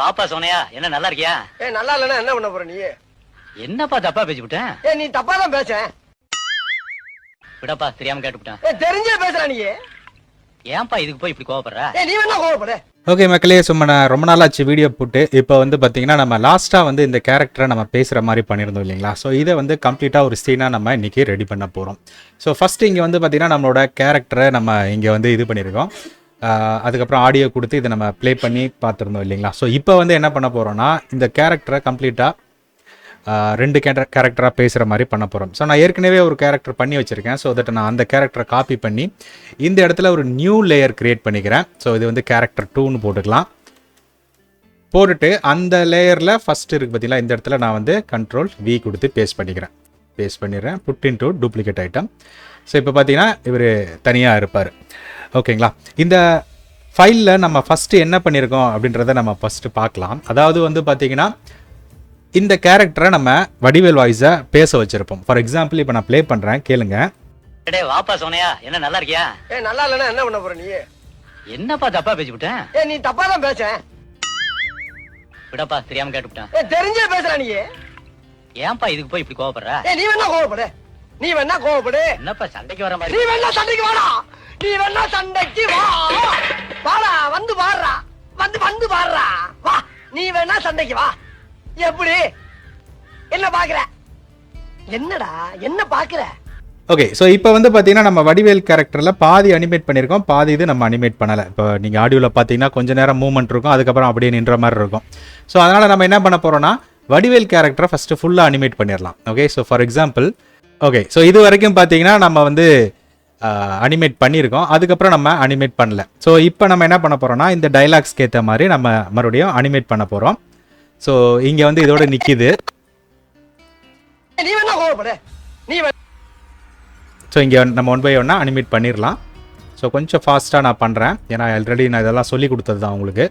வாப்பா சோனையா, என்ன நல்லா இருக்கியா? நல்லா இல்லன்னா என்ன பண்ண போற நீ? என்னப்பா தப்பா பேசிவிட்டேன்? நீ தப்பா தான் பேச. விடப்பா, தெரியாம கேட்டுவிட்டேன். தெரிஞ்சே பேசுற நீ. ஏன்பா இதுக்கு போய் இப்படி கோவப்படுற? நீ வேணா கோவப்படு. ஓகே மக்களே, சும்மா நான் ரொம்ப நாள் ஆச்சு வீடியோ போட்டு. இப்போ வந்து பார்த்தீங்கன்னா நம்ம லாஸ்ட்டாக வந்து இந்த கேரக்டரை நம்ம பேசுகிற மாதிரி பண்ணியிருந்தோம் இல்லைங்களா? ஸோ இதை வந்து கம்ப்ளீட்டாக ஒரு சீனாக நம்ம இன்றைக்கி ரெடி பண்ண போகிறோம். ஸோ ஃபஸ்ட்டு இங்கே வந்து பார்த்திங்கன்னா நம்மளோட கேரக்டரை நம்ம இங்கே வந்து இது பண்ணியிருக்கோம். அதுக்கப்புறம் ஆடியோ கொடுத்து இதை நம்ம ப்ளே பண்ணி பார்த்துருந்தோம் இல்லைங்களா? ஸோ இப்போ வந்து என்ன பண்ண போகிறோன்னா இந்த கேரக்டரை கம்ப்ளீட்டாக ரெண்டு கேரக்டராக பேசுகிற மாதிரி பண்ண போகிறோம். ஸோ நான் ஏற்கனவே ஒரு கேரக்டர் பண்ணி வச்சுருக்கேன். ஸோ தட் நான் அந்த கேரக்டரை காப்பி பண்ணி இந்த இடத்துல ஒரு நியூ லேயர் க்ரியேட் பண்ணிக்கிறேன். ஸோ இது வந்து கேரக்டர் 2ன்னு போட்டுக்கலாம். போட்டுட்டு அந்த லேயரில் ஃபஸ்ட்டு இருக்குது பார்த்தீங்களா, இந்த இடத்துல நான் வந்து Ctrl+V கொடுத்து பேஸ்ட் பண்ணிடுறேன். Put into duplicate item. So இப்போ பார்த்தீங்கன்னா இவர் தனியாக இருப்பார். ஓகேங்களா? இந்த ஃபைலில் நம்ம ஃபஸ்ட்டு என்ன பண்ணியிருக்கோம் அப்படின்றத நம்ம ஃபஸ்ட்டு பார்க்கலாம். அதாவது வந்து பார்த்தீங்கன்னா இந்த கேரக்டரை நம்ம வடிவேல் வாய்ஸை பேச வச்சிருப்போம். ஃபார் எக்ஸாம்பிள் இப்போ நான் ப்ளே பண்ணுறேன், கேளுங்க. வாப்பா சோனையா, என்ன நல்லா இருக்கியா? நல்லா இல்லன்னா என்ன பண்ண போற நீ? என்னப்பா தப்பா பேசிவிட்டேன்? நீ தப்பா தான் பேச. விடப்பா, தெரியாம கேட்டுவிட்டேன். தெரிஞ்சே பேசுற நீ. ஏன்பா இதுக்கு போய் இப்படி கோவப்படுற? நீ வேணா கோவப்படு. என்னப்பா சண்டைக்கு வர மாதிரி? நீ வேணா சண்டைக்கு வாடா. வாடா, வந்து பாடுறா. வந்து பாடுறா. வா, நீ வேணா சண்டைக்கு வா. எப்படி? என்ன பாக்குற? என்னடா என்ன பாக்குற? ஓகே, ஸோ இப்போ வந்து பார்த்தீங்கன்னா நம்ம வடிவேல் கேரக்டரில் பாதி அனிமேட் பண்ணியிருக்கோம், பாதி இது நம்ம அனிமேட் பண்ணலை. இப்போ நீங்கள் ஆடியோவில் பார்த்தீங்கன்னா கொஞ்சம் நேரம் மூவ்மெண்ட் இருக்கும், அதுக்கப்புறம் அப்படியே நின்ற மாதிரி இருக்கும். ஸோ அதனால் நம்ம என்ன பண்ண போகிறோம்னா வடிவேல் கேரக்டரை ஃபஸ்ட்டு ஃபுல்லாக அனிமேட் பண்ணிடலாம். Okay, so for example so இது வரைக்கும் பார்த்தீங்கன்னா நம்ம வந்து அனிமேட் பண்ணியிருக்கோம், அதுக்கப்புறம் நம்ம அனிமேட் பண்ணல. ஸோ இப்போ நம்ம என்ன பண்ண போகிறோம்னா இந்த டைலாக்ஸ்க்கு ஏற்ற மாதிரி நம்ம மறுபடியும் அனிமேட் பண்ண போகிறோம். ஸோ இங்கே வந்து இதோட நிற்கிது. நீ வேணா கோவப்படு. ஸோ இங்கே நம்ம 1 by 1 அனிமேட் பண்ணிடலாம். ஸோ கொஞ்சம் ஃபாஸ்ட்டாக நான் பண்ணுறேன், ஏன்னா ஆல்ரெடி நான் இதெல்லாம் சொல்லி கொடுத்தது தான் உங்களுக்கு.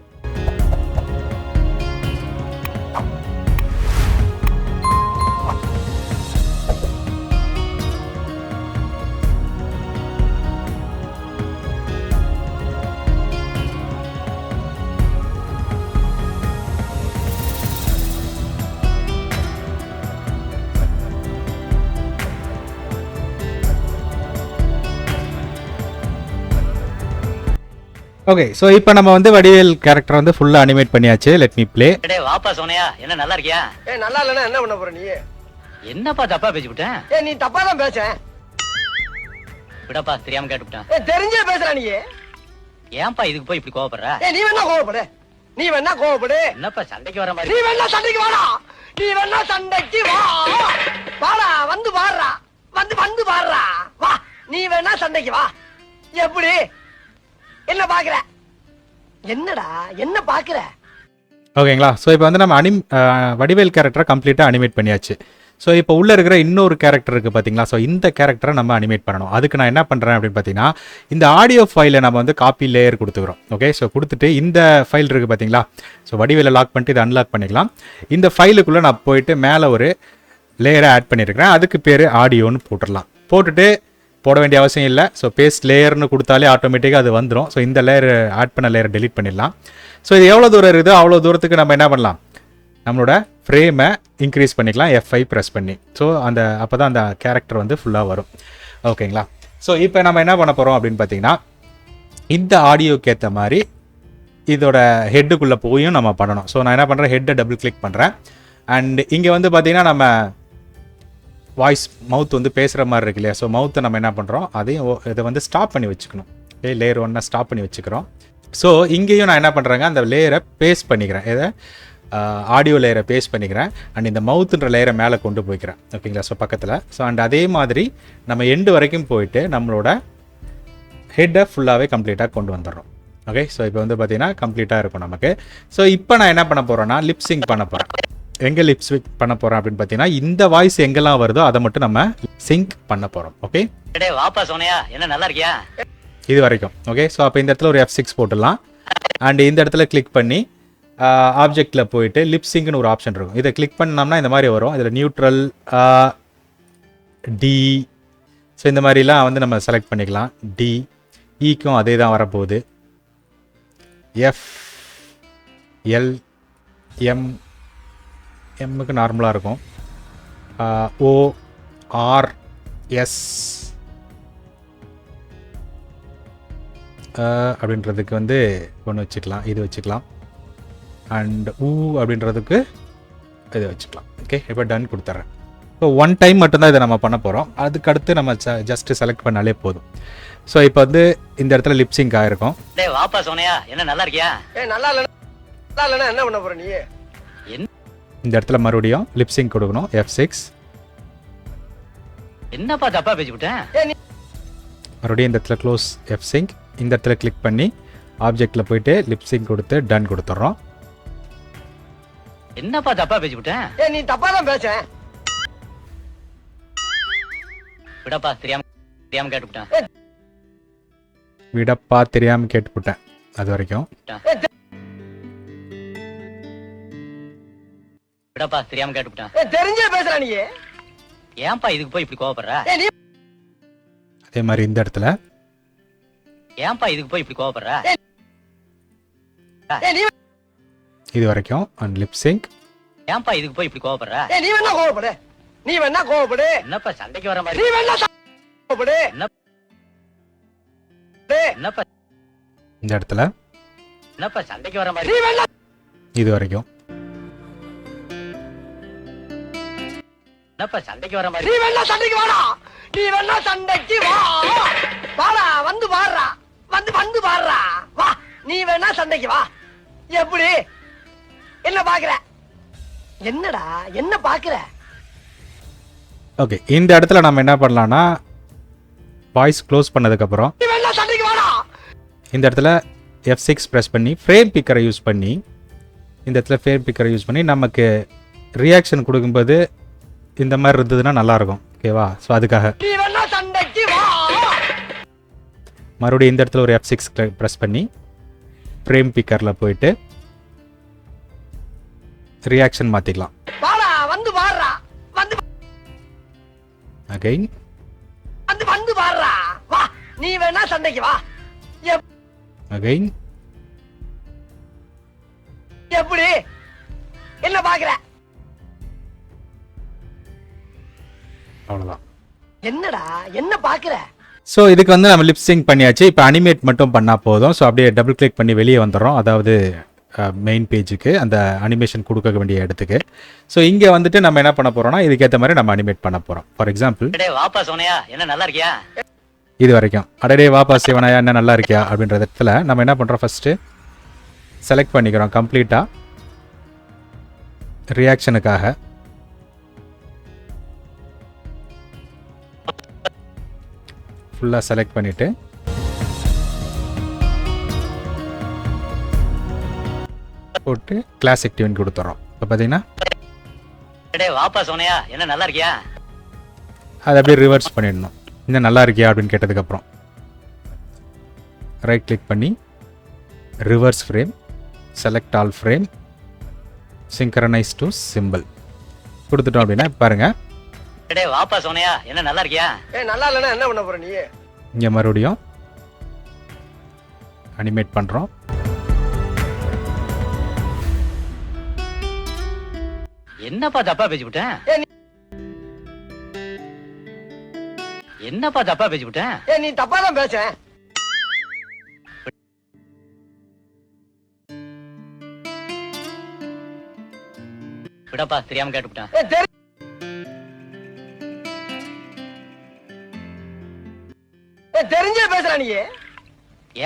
ஓகே, ஸோ இப்போ நம்ம வந்து வடிவேல் கேரக்டர் வந்து ஃபுல்லாக அனிமேட் பண்ணியாச்சு. Let me play. வாப்பா சோனையா, என்ன நல்லா இருக்கியா? நல்லா இல்லன்னா என்ன பண்ண போற நீ? என்னப்பா தப்பா பேசிவிட்டேன்? நீ தப்பா தான் பேச. விடப்பா, தெரியாம கேட்டுவிட்டேன். தெரிஞ்சே பேசுற நீ. ஏன்பா இதுக்கு போய் இப்படி கோவப்படுற? நீ வேணா கோவப்படு. என்னப்பா சண்டைக்கு வர மாதிரி? நீ வேணா சண்டைக்கு வாடா. வாடா, வந்து பாடுறா. வந்து பாடுறா. வா, நீ வேணா சண்டைக்கு வா. எப்படி? என்ன பாக்குற? என்னடா என்ன பாக்குற? ஓகேங்களா? ஸோ இப்போ வந்து நம்ம வடிவேல் கேரக்டரை கம்ப்ளீட்டாக அனிமேட் பண்ணியாச்சு. ஸோ இப்போ உள்ளே இருக்கிற இன்னொரு கேரக்டர் இருக்குது பார்த்தீங்களா? ஸோ இந்த கேரக்டரை நம்ம அனிமேட் பண்ணணும். அதுக்கு நான் என்ன பண்ணுறேன் அப்படின்னு பார்த்தீங்கன்னா இந்த ஆடியோ ஃபைலை நம்ம வந்து காப்பி லேயர் கொடுத்துக்கிறோம். ஓகே, ஸோ கொடுத்துட்டு இந்த ஃபைல் இருக்குது பார்த்தீங்களா? ஸோ வடிவேலை லாக் பண்ணிட்டு இதை அன்லாக் பண்ணிக்கலாம். இந்த ஃபைலுக்குள்ளே நான் போயிட்டு மேலே ஒரு லேயரை ஆட் பண்ணியிருக்கிறேன், அதுக்கு பேர் ஆடியோன்னு போட்டுடலாம். போட்டுட்டு போட வேண்டிய அவசியம் இல்லை. ஸோ பேஸ்ட் லேயர்னு கொடுத்தாலே ஆட்டோமேட்டிக்காக அது வந்துடும். ஸோ இந்த லேயர் ஆட் பண்ண லேயரை டெலிட் பண்ணிடலாம். ஸோ இது எவ்வளோ தூரம் இருக்குதோ அவ்வளோ தூரத்துக்கு நம்ம என்ன பண்ணலாம், நம்மளோட ஃப்ரேமை இன்க்ரீஸ் பண்ணிக்கலாம் F5 ப்ரெஸ் பண்ணி. ஸோ அப்போ தான் அந்த கேரக்டர் வந்து ஃபுல்லாக வரும். ஓகேங்களா? ஸோ இப்போ நம்ம என்ன பண்ண போகிறோம் அப்படின்னு பார்த்தீங்கன்னா இந்த ஆடியோக்கு ஏற்ற மாதிரி இதோட ஹெட்டுக்குள்ளே போயும் நம்ம பண்ணணும். ஸோ நான் என்ன பண்ணுறேன், ஹெட்டை டபுள் கிளிக் பண்ணுறேன். அண்ட் இங்கே வந்து பார்த்தீங்கன்னா நம்ம மவுத் வந்து பேசுகிற மாதிரி இருக்கு இல்லையா? ஸோ மவுத்தை நம்ம என்ன பண்ணுறோம், அதையும் இதை வந்து ஸ்டாப் பண்ணி வச்சுக்கணும். லேயர் 1 ஸ்டாப் பண்ணி வச்சுக்கிறோம். ஸோ இங்கேயும் நான் என்ன பண்ணுறேங்க, அந்த லேயரை பேஸ்ட் பண்ணிக்கிறேன். இதை ஆடியோ லேயரை பேஸ்ட் பண்ணிக்கிறேன். அண்ட் இந்த மவுத்துன்ற லேயரை மேலே கொண்டு போய்க்கிறேன். ஓகேங்களா? ஸோ பக்கத்தில். ஸோ அண்ட் அதே மாதிரி நம்ம எண்டு வரைக்கும் போயிட்டு நம்மளோட ஹெட்டை ஃபுல்லாகவே கம்ப்ளீட்டாக கொண்டு வந்துடுறோம். ஓகே, ஸோ இப்போ வந்து பார்த்தீங்கன்னா கம்ப்ளீட்டாக இருக்கும் நமக்கு. ஸோ இப்போ நான் என்ன பண்ண போகிறேன்னா லிப்சிங் பண்ண போகிறேன். எங்கே லிப்சிங் பண்ண போகிறோம் அப்படின்னு பார்த்தீங்கன்னா இந்த வாய்ஸ் எங்கெல்லாம் வருதோ அதை மட்டும் நம்ம சிங்க் பண்ண போகிறோம். ஓகே, வாப்பா சோனையா, என்ன நல்லா இருக்கியா? இது வரைக்கும். ஓகே, ஸோ அப்போ இந்த இடத்துல ஒரு F6 போட்டுடலாம். அண்ட் இந்த இடத்துல கிளிக் பண்ணி ஆப்ஜெக்டில் போயிட்டு லிப்சிங்க்னு ஒரு ஆப்ஷன் இருக்கும், இதை கிளிக் பண்ணோம்னா இந்த மாதிரி வரும். இதில் நியூட்ரல் டி, ஸோ இந்த மாதிரிலாம் வந்து நம்ம செலக்ட் பண்ணிக்கலாம். டி, ஈக்கும் அதே தான் வரப்போகுது. F, L, எம்முக்கு நார்மலாக இருக்கும். ஓ ஆர் எஸ் அப்படின்றதுக்கு வந்து ஒன்று வச்சுக்கலாம், இது வச்சுக்கலாம். அண்ட் ஊ அப்படின்றதுக்கு இதை வச்சுக்கலாம். ஓகே, இப்போ டன் கொடுத்துட்றேன். இப்போ ஒன் டைம் மட்டும்தான் இதை நம்ம பண்ண போகிறோம். அதுக்கடுத்து நம்ம ஜஸ்ட்டு செலக்ட் பண்ணாலே போதும். ஸோ இப்போ வந்து இந்த இடத்துல லிப்சிங்க் ஆகிருக்கும். டேய் வாப்பா சோனையா, என்ன நல்லா இருக்கியா? நல்லா இல்லைன்னா என்ன பண்ண போற நீ? இந்த இடத்துல மறுபடியும் லிப்சிங்க் கொடுக்கணும். F6. என்னப்பா தப்பா பேசிவிட்டேன்? மறுபடியும் இந்த இடத்துல க்ளோஸ் F5. இந்த இடத்துல கிளிக் பண்ணி ஆப்ஜெக்டில் போயிட்டு லிப்சிங்க் கொடுத்து டன் கொடுத்துட்றோம். என்னப்பா தப்பா பேசிவிட்டேன்? நீ தப்பா தான் பேச. விடப்பா, தெரியாம கேட்டுவிட்டேன். விடப்பா, தெரியாமல் கேட்டுவிட்டேன். அது வரைக்கும் விடப்பா, தெரியாம கேட்டுவிட்டேன். தெரிஞ்சே பேசுற நீ. ஏன்பா இதுக்கு போய் இப்படி கோவப்படுற? அதே மாதிரி இந்த இடத்துல ஏன்பா இதுக்கு போய் இப்படி கோவப்படுற? இது வரைக்கும் அண்ட் லிப்சிங்க். ஏன்பா இதுக்கு போய் இப்படி கோவப்படுற? நீ வேணா கோவப்படு, நீ வேணா கோவப்படு. என்னப்பா சண்டைக்கு வர மாதிரி? நீ வேணா கோவப்படு. என்னப்பா இந்த இடத்துல என்னப்பா சண்டைக்கு வர மாதிரி? நீ வேணா இது வரைக்கும் என்னப்பா சண்டைக்கு வர மாதிரி? நீ வேணா சண்டைக்கு வாடா, நீ வேணா சண்டைக்கு வா. வாடா, வந்து பாடுறா, வந்து பாடுறா. வா, நீ வேணா சண்டைக்கு வா. எப்படி? என்ன பாக்குற? என்னடா என்ன பாக்குற? ஓகே, இந்த இடத்துல நம்ம என்ன பண்ணலாம்னா வாய்ஸ் க்ளோஸ் பண்ணதுக்கப்புறம் நீ வேணா சண்டைக்கு வாடா. இந்த இடத்துல F6 ப்ரெஸ் பண்ணி ஃப்ரேம் பிக்கரை யூஸ் பண்ணி இந்த இடத்துல ஃப்ரேம் பிக்கரை யூஸ் பண்ணி நமக்கு ரியாக்ஷன் கொடுக்கும்போது இந்த மாதிரி இருந்ததுன்னா நல்லாயிருக்கும். ஓகேவா? ஸோ அதுக்காக நீ வேணா சண்டைக்கு வா. மறுபடியும் இந்த இடத்துல ஒரு F6 ப்ரெஸ் பண்ணி ஃப்ரேம் பிக்கரில் போயிட்டு ரியாக்ஷன் மாற்றிக்கலாம். வாடா, வந்து பாடுறா, வந்து அகைன் வந்து பாடுறா. வா, நீ வேணா சண்டைக்கு வா. அகைன் எப்படி? என்ன பாக்குற? அவ்வளோதான். என்னடா என்ன பாக்குற? ஸோ இதுக்கு வந்து நம்ம லிப்சிங் பண்ணியாச்சு. இப்போ அனிமேட் மட்டும் பண்ணால் போதும். ஸோ அப்படியே டபுள் கிளிக் பண்ணி வெளியே வந்துடுறோம், அதாவது மெயின் பேஜுக்கு, அந்த அனிமேஷன் கொடுக்க வேண்டிய இடத்துக்கு. ஸோ இங்கே வந்துட்டு நம்ம என்ன பண்ண போகிறோம்னா இதுக்கேற்ற மாதிரி நம்ம அனிமேட் பண்ண போகிறோம். ஃபார் எக்ஸாம்பிள், டேய் வாப்பா சோனையா, என்ன நல்லா இருக்கியா? இது வரைக்கும் அடடே வாப்பா சிவனாயா என்ன நல்லா இருக்கியா அப்படின்ற இடத்துல நம்ம என்ன பண்ணுறோம், ஃபஸ்ட்டு செலக்ட் பண்ணிக்கிறோம் கம்ப்ளீட்டாக ரியாக்ஷனுக்காக. ஃபுல்லாக செலக்ட் பண்ணிவிட்டு போட்டு கிளாசிக் டியூன் கொடுத்துறோம். இப்போ பார்த்தீங்கன்னா டேய் வாப்பா சோனையா, என்ன நல்லா இருக்கியா? அதை அப்படியே ரிவர்ஸ் பண்ணிடணும். இன்னும் நல்லா இருக்கியா அப்படின்னு கேட்டதுக்கப்புறம் ரைட் கிளிக் பண்ணி reverse frame, select all frame, synchronise to simple கொடுத்துட்டோம் அப்படின்னா பாருங்க. டேய் வாப்பா சோனையா, என்ன நல்லா இருக்கியா? நல்லா இல்லைன்னா என்ன பண்ண போற நீ? இங்கே மறுபடியும் அனிமேட் பண்ணுறோம். என்னப்பா தப்பா பேசிவிட்டேன்? என்னப்பா தப்பா பேசிவிட்டேன்? நீ தப்பா தான் பேச. விடப்பா, தெரியாம கேட்டுவிட்டேன். தெரிஞ்சே பேசுற நீ.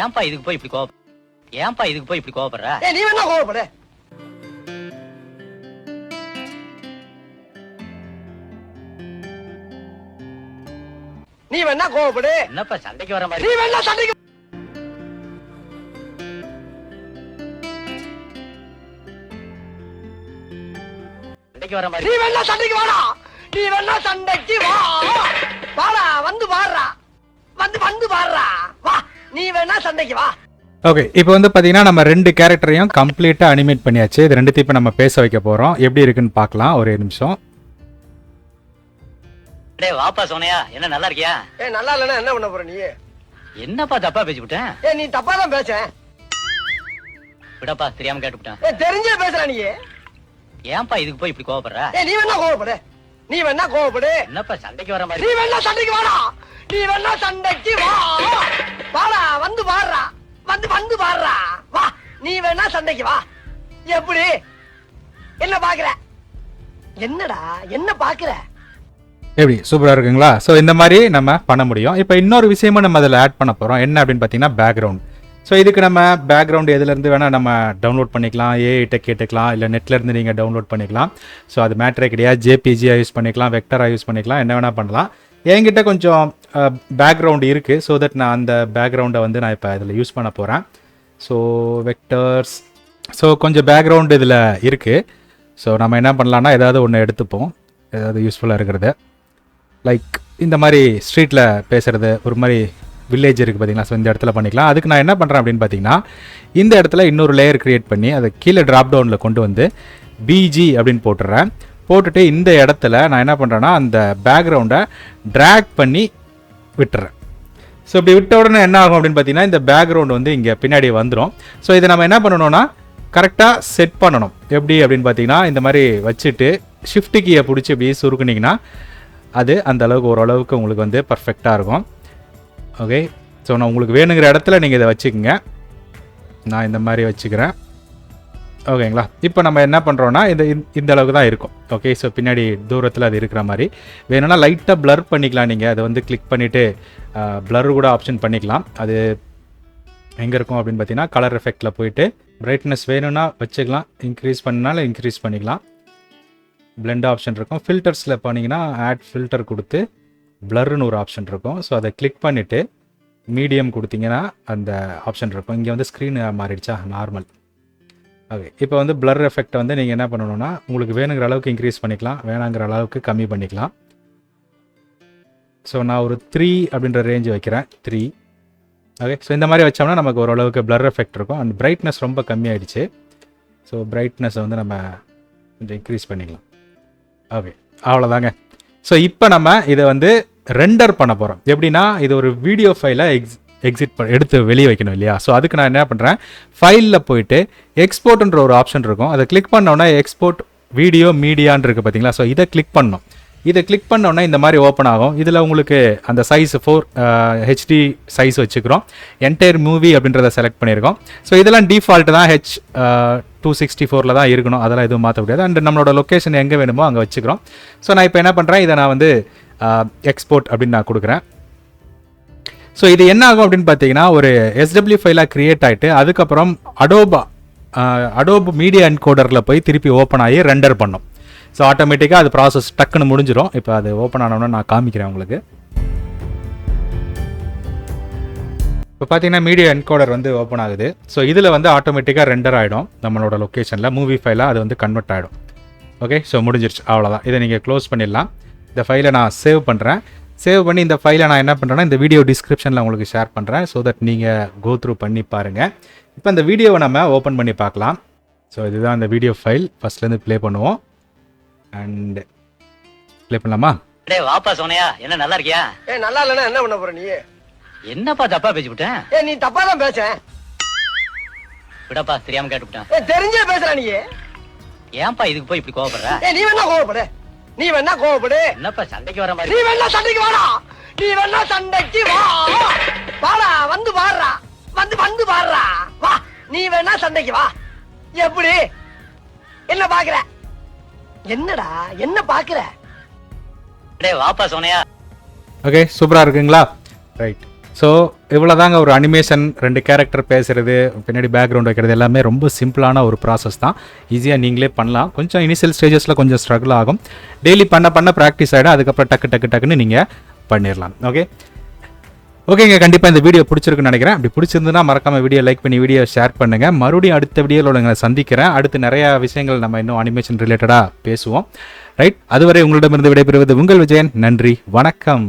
ஏன்பா இதுக்கு போய் இப்படி கோவப்படுற? நீ வேணா கோவப்படு. நீ வேணா கோவப்படு. என்னப்பா சண்டைக்கு வர மாதிரி? நீ வேணா சண்டைக்கு வர மாதிரி? நீ வேணா சண்டைக்கு வாடா, நீ வேணா சண்டைக்கு வா. வாடா, வந்து பாடுறா, வந்து பாடுறா. வா, நீ வேணா சண்டைக்கு வா. ஓகே, இப்போ வந்து பார்த்தீங்கன்னா நம்ம ரெண்டு கேரக்டரையும் கம்ப்ளீட்டாக அனிமேட் பண்ணியாச்சு. இது ரெண்டுத்தையும் இப்போ நம்ம பேச வைக்க போகிறோம். எப்படி இருக்குன்னு பார்க்கலாம். ஒரே நிமிஷம். டேய் வாப்பா சோனையா, என்ன நல்லா இருக்கியா? நல்லா இல்லைன்னா என்ன பண்ண போற நீ? என்னப்பா தப்பா பேசிவிட்டேன்? நீ தப்பா தான் பேச. விடப்பா, தெரியாம கேட்டுவிட்டேன். தெரிஞ்சே பேசுற நீ. ஏன்பா இதுக்கு போய் இப்படி கோவப்படுற? நீ வேணா கோவப்படு, நீ வேணா கோவப்படு. என்னப்பா சண்டைக்கு வர மாதிரி? நீ வேணா சண்டைக்கு வாடா, நீ வேணா சண்டைக்கு வா. வாடா, வந்து பாடுறா, வந்து பாடுறா. வா, நீ வேணா சண்டைக்கு வா. எப்படி? என்ன பாக்குற? என்னடா என்ன பாக்குற? எப்படி சூப்பராக இருக்குங்களா? ஸோ இந்த மாதிரி நம்ம பண்ண முடியும். இப்போ இன்னொரு விஷயமும் நம்ம அதில் ஆட் பண்ண போகிறோம். என்ன அப்படின்னு பார்த்தீங்கன்னா பேக்ரவுண்ட். ஸோ இதுக்கு நம்ம பேக்ரவுண்ட் எதுலேருந்து வேணால் நம்ம டவுன்லோட் பண்ணிக்கலாம், ஏஐட்ட கேட்டுக்கலாம், இல்லை நெட்லேருந்து நீங்கள் டவுன்லோட் பண்ணிக்கலாம். ஸோ அது மேட்ரே கிடையாது. ஜேபிஜியாக யூஸ் பண்ணிக்கலாம், வெக்டராக யூஸ் பண்ணிக்கலாம், என்ன வேணால் பண்ணலாம். என்கிட்ட கொஞ்சம் பேக்ரவுண்ட் இருக்குது. ஸோ தட் நான் அந்த பேக்ரவுண்டை வந்து நான் இப்போ இதில் யூஸ் பண்ண போகிறேன். ஸோ வெக்டர்ஸ், ஸோ கொஞ்சம் பேக்ரவுண்ட் இதில் இருக்குது. ஸோ நம்ம என்ன பண்ணலான்னா ஏதாவது ஒன்று எடுத்துப்போம், ஏதாவது யூஸ்ஃபுல்லாக இருக்கிறது. லைக் இந்த மாதிரி ஸ்ட்ரீட்டில் பேசுகிறது, ஒரு மாதிரி வில்லேஜ் இருக்குது பார்த்தீங்களா? ஸோ இந்த இடத்துல பண்ணிக்கலாம். அதுக்கு நான் என்ன பண்ணுறேன் அப்படின்னு பார்த்தீங்கன்னா, இந்த இடத்துல இன்னொரு லேயர் க்ரியேட் பண்ணி அதை கீழே ட்ராப் டவுனில் கொண்டு வந்து பிஜி அப்படின்னு போட்டுடுறேன். போட்டுட்டு இந்த இடத்துல நான் என்ன பண்ணுறேன்னா அந்த பேக்ரவுண்டை ட்ராக் பண்ணி விட்டுறேன். ஸோ இப்படி விட்ட உடனே என்ன ஆகும் அப்படின்னு பார்த்தீங்கன்னா, இந்த பேக்ரவுண்ட் வந்து இங்கே பின்னாடி வந்துடும். ஸோ இதை நம்ம என்ன பண்ணணும்னா கரெக்டாக செட் பண்ணணும். எப்படி அப்படின்னு பார்த்தீங்கன்னா, இந்த மாதிரி வச்சுட்டு ஷிஃப்ட் கீயை பிடிச்சி இப்படி சுருக்குனிங்கன்னா அது அந்த அளவுக்கு ஓரளவுக்கு உங்களுக்கு வந்து பர்ஃபெக்டாக இருக்கும். ஓகே, ஸோ நான் உங்களுக்கு வேணுங்கிற இடத்துல நீங்கள் இதை வச்சுக்கோங்க. நான் இந்த மாதிரி வச்சுக்கிறேன். ஓகேங்களா? இப்போ நம்ம என்ன பண்ணுறோன்னா இந்த அளவுக்கு தான் இருக்கும். ஓகே, ஸோ பின்னாடி தூரத்தில் அது இருக்கிற மாதிரி வேணும்னா லைட்டாக ப்ளர் பண்ணிக்கலாம். நீங்கள் அதை வந்து கிளிக் பண்ணிவிட்டு ப்ளர் கூட ஆப்ஷன் பண்ணிக்கலாம். அது எங்கே இருக்கும் அப்படின்னு பார்த்தீங்கன்னா, கலர் எஃபெக்டில் போயிட்டு பிரைட்னஸ் வேணும்னா வச்சுக்கலாம், இன்க்ரீஸ் பண்ணாலும் இன்க்ரீஸ் பண்ணிக்கலாம். பிளெண்ட் ஆப்ஷன் இருக்கும். ஃபில்டர்ஸில் போனீங்கன்னா ஆட் ஃபில்டர் கொடுத்து ப்ளர்னு ஒரு ஆப்ஷன் இருக்கும். ஸோ அதை கிளிக் பண்ணிவிட்டு மீடியம் கொடுத்தீங்கன்னா அந்த ஆப்ஷன் இருக்கும். இங்கே வந்து ஸ்க்ரீன் மாறிடுச்சா, நார்மல். ஓகே, இப்போ வந்து ப்ளர் எஃபெக்டை வந்து நீங்கள் என்ன பண்ணணும்னா உங்களுக்கு வேணுங்கிற அளவுக்கு இன்க்ரீஸ் பண்ணிக்கலாம், வேணாங்கிற அளவுக்கு கம்மி பண்ணிக்கலாம். ஸோ நான் ஒரு 3 அப்படின்ற ரேஞ்சு வைக்கிறேன், 3. ஓகே, ஸோ இந்த மாதிரி வச்சோம்னா நமக்கு ஓரளவுக்கு ப்ளர் எஃபெக்ட் இருக்கும். அண்ட் பிரைட்னஸ் ரொம்ப கம்மியாயிடுச்சு. ஸோ பிரைட்னஸை வந்து நம்ம கொஞ்சம் இன்க்ரீஸ் பண்ணிக்கலாம். ஓகே, அவ்வளோதாங்க. ஸோ இப்போ நம்ம இதை வந்து ரெண்டர் பண்ண போகிறோம். எப்படின்னா இது ஒரு வீடியோ ஃபைலை எடுத்து வெளியே வைக்கணும் இல்லையா? ஸோ அதுக்கு நான் என்ன பண்ணுறேன், ஃபைலில் போயிட்டு எக்ஸ்போர்ட்ன்ற ஒரு ஆப்ஷன் இருக்கும். அதை கிளிக் பண்ணோன்னா எக்ஸ்போர்ட் வீடியோ மீடியான்னு இருக்குது பார்த்தீங்களா? ஸோ இதை கிளிக் பண்ணணும். இதை கிளிக் பண்ணோன்னா இந்த மாதிரி ஓப்பன் ஆகும். இதில் உங்களுக்கு அந்த சைஸ் 4 HD சைஸ் வச்சுக்கிறோம். என்டையர் மூவி அப்படின்றத செலக்ட் பண்ணியிருக்கோம். ஸோ இதெல்லாம் டிஃபால்ட்டு தான், H264 தான் இருக்கணும், அதெல்லாம் எதுவும் மாற்ற முடியாது. அண்ட் நம்மளோட லொக்கேஷன் எங்கே வேணுமோ அங்கே வச்சுக்கிறோம். ஸோ நான் இப்போ என்ன பண்ணுறேன், இதை நான் வந்து எக்ஸ்போர்ட் அப்படின்னு நான் கொடுக்குறேன். ஸோ இது என்ன ஆகும் அப்படின்னு பார்த்தீங்கன்னா, ஒரு SW ஃபைலாக க்ரியேட் ஆகிட்டு அதுக்கப்புறம் அடோப் மீடியா என்கோடரில் போய் திருப்பி ஓப்பன் ஆகி ரெண்டர் பண்ணும். ஸோ ஆட்டோமேட்டிக்காக அது ப்ராசஸ் டக்குன்னு முடிஞ்சிடும். இப்போ அது ஓப்பன் ஆனோன்னா நான் காமிக்கிறேன் உங்களுக்கு. இப்போ பார்த்தீங்கன்னா மீடியா என்கோடர் வந்து ஓப்பன் ஆகுது. ஸோ இதில் வந்து ஆட்டோமேட்டிக்காக ரெண்டர் ஆகிடும். நம்மளோட லொக்கேஷனில் மூவி ஃபைலாக அது வந்து கன்வெர்ட் ஆகிடும். ஓகே, ஸோ முடிஞ்சிருச்சு, அவ்வளோதான். இதை நீங்கள் க்ளோஸ் பண்ணிடலாம். இந்த ஃபைலை நான் சேவ் பண்ணுறேன். சேவ் பண்ணி இந்த ஃபைலை நான் என்ன பண்ணுறேன்னா இந்த வீடியோ டிஸ்கிரிப்ஷனில் உங்களுக்கு ஷேர் பண்ணுறேன். ஸோ தட் நீங்கள் கோ த்ரூ பண்ணி பாருங்கள். இப்போ இந்த வீடியோவை நம்ம ஓப்பன் பண்ணி பார்க்கலாம். ஸோ இதுதான் இந்த வீடியோ ஃபைல். ஃபஸ்ட்லேருந்து ப்ளே பண்ணுவோம். அண்ட் ப்ளே பண்ணலாமா? டேய் வாப்பா சோனையா, என்ன நல்லா இருக்கியா? நல்லா இல்லைன்னா என்ன பண்ண போற நீ? என்னப்பா தப்பா பேசிவிட்டேன்? நீ தப்பா தான் பேச. விடப்பா, தெரியாம கேட்டுவிட்டேன். தெரிஞ்சே பேசுற நீ. ஏன்பா இதுக்கு போய் இப்படி கோவப்படுற? நீ வேணா கோவப்படு, நீ வேணா கோவப்படு. என்னப்பா சண்டைக்கு வர மாதிரி? நீ வேணா சண்டைக்கு வாடா, நீ வேணா சண்டைக்கு வா. வாடா, வந்து பாடுறா, வந்து பாடுறா. வா, நீ வேணா சண்டைக்கு வா. எப்படி? என்ன பாக்குற? என்னடா என்ன பாக்குற? டேய் வாப்பா சோனையா. ஓகே, சூப்பராக இருக்குங்களா? ரைட். ஸோ இவ்வளோதாங்க ஒரு அனிமேஷன், 2 கேரக்டர் பேசுகிறது, பின்னாடி பேக்ரவுண்ட் வைக்கிறது எல்லாமே ரொம்ப சிம்பிளான ஒரு ப்ராசஸ் தான். ஈஸியாக நீங்களே பண்ணலாம். கொஞ்சம் இனிஷியல் ஸ்டேஜஸில் கொஞ்சம் ஸ்ட்ரகிள் ஆகும். டெய்லி பண்ண ப்ராக்டிஸ் ஆகிடும். அதுக்கப்புறம் டக்குன்னு நீங்கள் பண்ணிடலாம். ஓகேங்க, கண்டிப்பாக இந்த வீடியோ பிடிச்சிருக்குன்னு நினைக்கிறேன். அப்படி பிடிச்சிருந்துன்னா மறக்காம வீடியோ லைக் பண்ணி வீடியோ ஷேர் பண்ணுங்கள். மறுபடியும் அடுத்த வீடியோவில் உங்களை சந்திக்கிறேன். அடுத்து நிறையா விஷயங்கள் நம்ம இன்னும் அனிமேஷன் ரிலேட்டடாக பேசுவோம். ரைட், அதுவரை உங்களிடமிருந்து விடைபெறுவது உங்கள் விஜயன். நன்றி, வணக்கம்.